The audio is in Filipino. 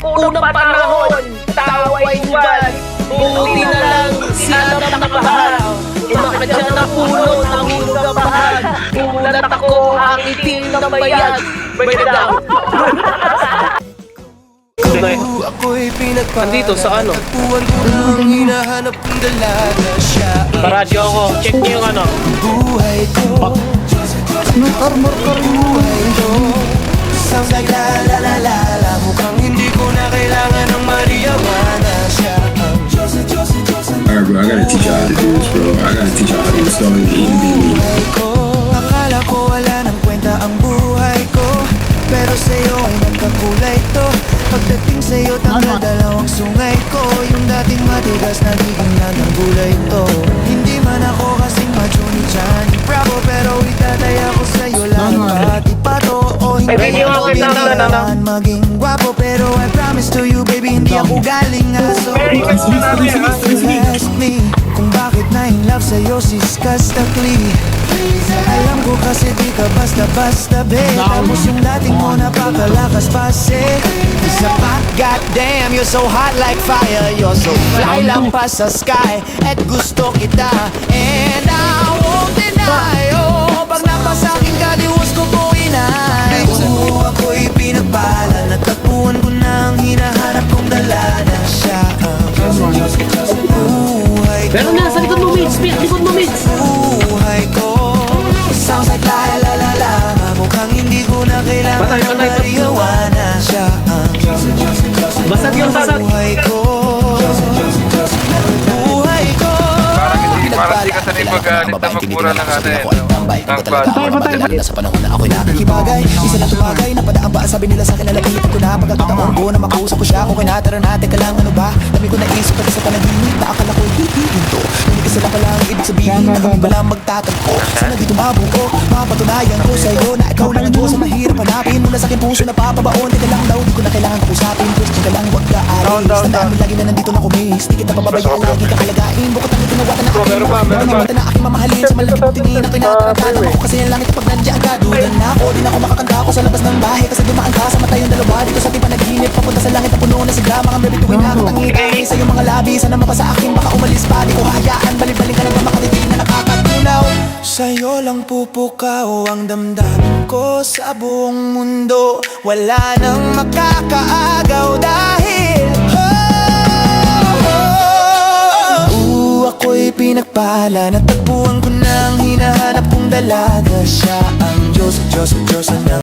Unang panahon, tawa'y iwan. Buti na lang sila nakahal. Umakyat siya na puno ng hulog ang bahal. Umulat ako ang itim na bayag. Breakdown. Nandito sa ano? Paradyo ako. Check niyo yung ano. May armor ka rin mo. Sounds like la la la la la. Mukhang hindi ko na kailangan ng mariawana siya. Alright, bro, I gotta teach you how to do this, bro. I gotta teach you how to install your ENB. Akala ko wala nang kwenta ang buhay ko, pero sa'yo ay nagkakulay to. Pagdating sa'yo tanggal dalawang sungay ko. Yung dating matigas nagiging ng gulay to. Hindi man ako kasing macho ni Johnny Bravo, pero itatay ako sa'yo lahat pati pato. O hindi ako binawan maging gwapo, pero I promise to you baby hindi ako galing aso. Ask me kung bakit na in love sa'yo sis Kastakli. Alam ko kasi di ka basta-basta be. Tapos yung dating mo napakalakas pase. Isa pa, goddamn, you're so hot like fire. You're so fly lang pa sa sky. At gusto kita, and I won't deny. Oh, pag napasakin ka, diwas ko po inay. Oo, ako'y pinagpala. Natagpuan ko na ang hinahanap kong dala na siya. Buhay ko, Pero nasa likod mo, Mitch. Likod mo, Mitch. buhay ko. Sounds like la la la la. Mukhang hindi ko na kailangan Patay, patay, patay. mariawana siya. Basag yung basag. Buhay ko, buhay ko. Parang hindi ka sanay magalit na magmura ng ano eh. Ng bad. Sa panahon na ako'y nakikibagay. Isa lang tumagay, napadaan ba ang sabi nila sa'kin na lapitan ko na. Pagkakataon ko na makausap ko siya. Kung kinatara natin ka lang ano ba. Dami ko naisip pati sa panaginip na akala ko'y hihihin to. Hindi kasi lang pala ang ibig sabihin na kami pala magtatagpo. Sana di tumabuko, mapatunayan ko sa'yo na ikaw lang ang Diyos ang mahirap hanapin. Mula sa'kin puso na papabaon. Teka lang daw, di ko na kailangan kausapin. Question ka lang, huwag ka aris. Tandaan mo lagi na nandito na kumis. Di kita pababayaan, lagi ka kalagain. Bukod ang itinawakan na aking mga na aking mamahalin. Sa malaki pong tingin na kinatarantana mo. Kasi yung langit kapag nandiyan ka. Dulan na ako, di na ako makakanta ko sa labas ng bahay. Kasi dumaan ka sa mata yung dalawa. Dito sa tipa naghihilip, papunta sa langit na puno na sigla. Mga may bituin na katangin sa iyong mga labi. Sana mapa sa akin, baka umalis pa. Di ko hayaan, balibaling ka lang na makatitin na nakakatunaw. Sa'yo lang pupukaw ang damdamin ko sa buong mundo. Wala nang makakaagaw dahil ako'y pinagpala. Natagpuan ko na ang hinahanap kong dalaga. Siya ang Diyos, Diyos, Diyos ang